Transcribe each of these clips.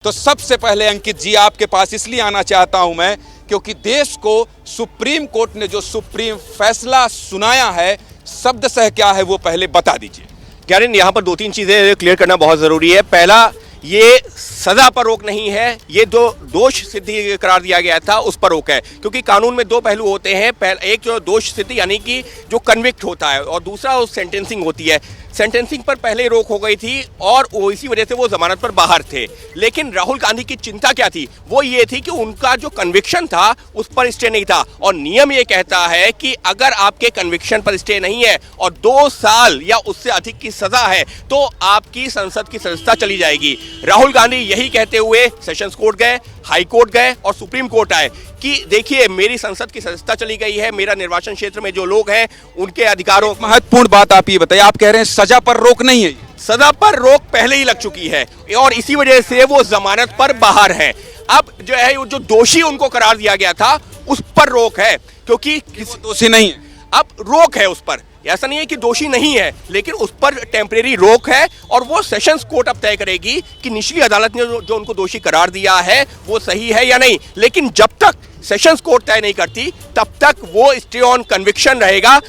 तो सबसे पहले अंकित जी आपके पास इसलिए आना चाहता हूं मैं क्योंकि देश को सुप्रीम कोर्ट ने जो सुप्रीम फैसला सुनाया है शब्दशः क्या है वो पहले बता दीजिए। कैरन, यहाँ पर दो तीन चीज़ें क्लियर करना बहुत ज़रूरी है। पहला, ये सज़ा पर रोक नहीं है, ये जो दोष सिद्धि करार दिया गया था उस पर रोक है, क्योंकि कानून में दो पहलू होते हैं। एक जो दोष सिद्धि यानी कि जो कन्विक्ट होता है, और दूसरा वो सेंटेंसिंग होती है। सेंटेंसिंग पर पहले रोक हो गई थी और इसी वजह से वो जमानत पर बाहर थे। लेकिन राहुल गांधी की चिंता क्या थी? वो ये थी कि उनका जो कन्विक्शन था उस पर स्टे नहीं था, और नियम ये कहता है कि अगर आपके कन्विक्शन पर स्टे नहीं है और 2 साल या उससे अधिक की सजा है तो आपकी संसद की सदस्यता चली जाएगी। राहुल गांधी यही कहते हुए सेशंस कोर्ट गए, हाई कोर्ट गए और सुप्रीम कोर्ट आए कि देखिए मेरी संसद की सदस्यता चली गई है, मेरा निर्वाचन क्षेत्र में जो लोग हैं उनके अधिकारों। महत्वपूर्ण बात आप ये बताइए, आप कह रहे हैं सजा पर रोक नहीं है। सजा पर रोक पहले ही लग चुकी है और इसी वजह से वो जमानत पर बाहर है। अब जो है जो दोषी उनको करार दिया गया था उस पर रोक है, क्योंकि दोषी नहीं है। अब रोक है उस पर, ऐसा नहीं है कि दोषी नहीं है, लेकिन उस पर टेम्परेरी रोक है और वो सेशंस कोर्ट अब तय करेगी कि निचली अदालत ने जो उनको दोषी करार दिया है वो सही है या नहीं। लेकिन जब तक सेशंस कोर्ट तय नहीं करती तब तक वो स्टे ऑन कन्विक्शन रहेगा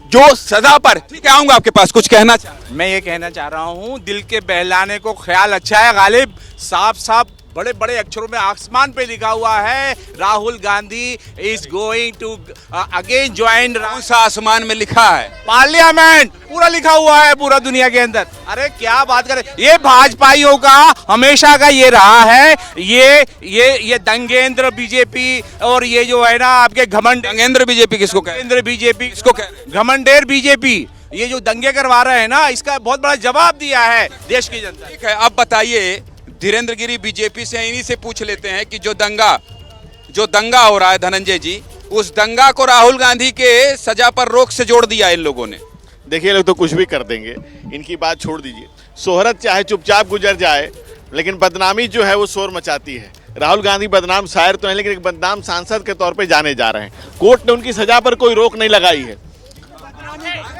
जो सजा पर। ठीक है, आऊंगा आपके पास, कुछ कहना मैं ये कहना चाह रहा हूँ, दिल के बहलाने को ख्याल अच्छा है गालिब। साफ साफ बड़े बड़े अक्षरों में आसमान पे लिखा हुआ है, Rahul Gandhi is going to again join. कौन सा आसमान में लिखा है? पार्लियामेंट पूरा लिखा हुआ है, पूरा दुनिया के अंदर। अरे क्या बात करें, ये भाजपाइयों का हमेशा का ये रहा है, ये दंगेंद्र बीजेपी और ये जो है ना आपके घमंड। दंगेंद्र बीजेपी किसको कह? दंगेंद्र बीजेपी किसको कह? घमंडेर बीजेपी, ये जो दंगे करवा रहे हैं ना, इसका बहुत बड़ा जवाब दिया है देश की जनता। ठीक है, अब बताइए, धीरेन्द्र गिरी बीजेपी से इन्हीं से पूछ लेते हैं कि जो दंगा हो रहा है धनंजय जी, उस दंगा को राहुल गांधी के सजा पर रोक से जोड़ दिया इन लोगों ने। देखिए, लोग तो कुछ भी कर देंगे, इनकी बात छोड़ दीजिए। शोहरत चाहे चुपचाप गुजर जाए, लेकिन बदनामी जो है वो शोर मचाती है। राहुल गांधी बदनाम शायर तो हैं, लेकिन एक बदनाम सांसद के तौर पे जाने जा रहे हैं। कोर्ट ने उनकी सजा पर कोई रोक नहीं लगाई है।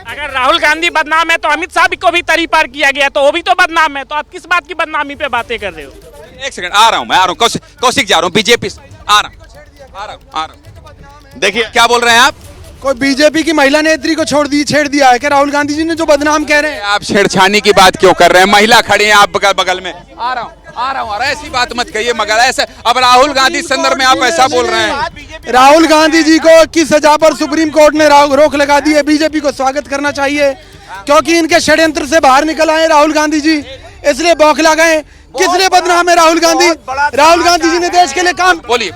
अगर राहुल गांधी बदनाम है तो अमित शाह को भी तरी पार किया गया, तो वो भी तो बदनाम है। तो आप किस बात की बदनामी पे बातें कर रहे हो? एक सेकंड, आ रहा हूँ कौशिक जा रहा हूँ बीजेपी से, आ रहा हूँ। देखिए क्या बोल रहे हैं आप? कोई बीजेपी की महिला नेत्री को छेड़ दिया है क्या राहुल गांधी जी ने, जो बदनाम कह रहे हैं? आप छेड़छानी की बात क्यों कर रहे हैं? महिला खड़ी है आप बगल में। आ रहा हूँ। ऐसी बात मत कहिए, मगर ऐसे अब राहुल गांधी संदर्भ में आप ऐसा बोल रहे हैं। राहुल गांधी जी को की सजा पर सुप्रीम कोर्ट ने रोक लगा दी है। बीजेपी को स्वागत करना चाहिए, क्योंकि इनके षड्यंत्र से बाहर निकल आए राहुल गांधी जी, इसलिए बौखला गए। किस लिए बदनाम है राहुल गांधी? राहुल गांधी जी ने देश के लिए काम। बोलिए।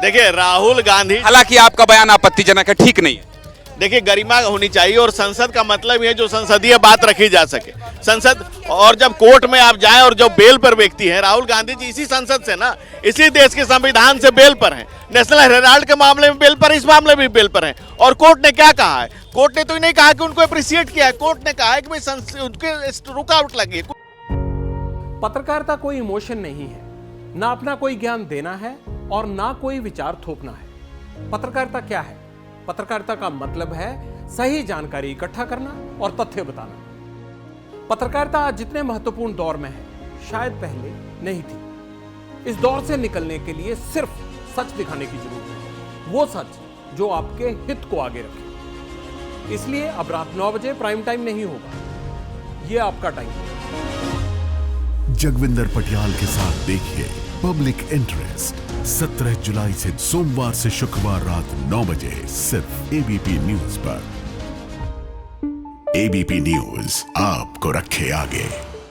देखिए, राहुल गांधी, हालांकि आपका बयान आपत्तिजनक है, ठीक नहीं है। देखिए, गरिमा होनी चाहिए और संसद का मतलब है जो संसदीय बात रखी जा सके। संसद, और जब कोर्ट में आप जाएं और जब बेल पर व्यक्ति है, राहुल गांधी जी इसी संसद से ना, इसी देश के संविधान से बेल पर हैं। नेशनल हेराल्ड के मामले में बेल पर, इस मामले में बेल पर हैं। और कोर्ट ने क्या कहा है? कोर्ट ने तो नहीं कहा कि उनको अप्रिशिएट किया है, कोर्ट ने कहा है कि भाई उनके रुकावट लगी। पत्रकारिता कोई इमोशन नहीं है, ना अपना कोई ज्ञान देना है और ना कोई विचार थोपना है। पत्रकारिता क्या है? पत्रकारिता का मतलब है सही जानकारी इकट्ठा करना और तथ्य बताना। पत्रकारिता आज जितने महत्वपूर्ण दौर में है, शायद पहले नहीं थी। इस दौर से निकलने के लिए सिर्फ सच दिखाने की जरूरत है, वो सच जो आपके हित को आगे रखे। इसलिए अब रात 9 बजे प्राइम टाइम नहीं होगा, ये आपका टाइम है। जगविंदर पटियाल के साथ देखिए पब्लिक इंटरेस्ट 17 जुलाई से सोमवार से शुक्रवार रात 9 बजे सिर्फ एबीपी न्यूज पर। एबीपी न्यूज आपको रखे आगे।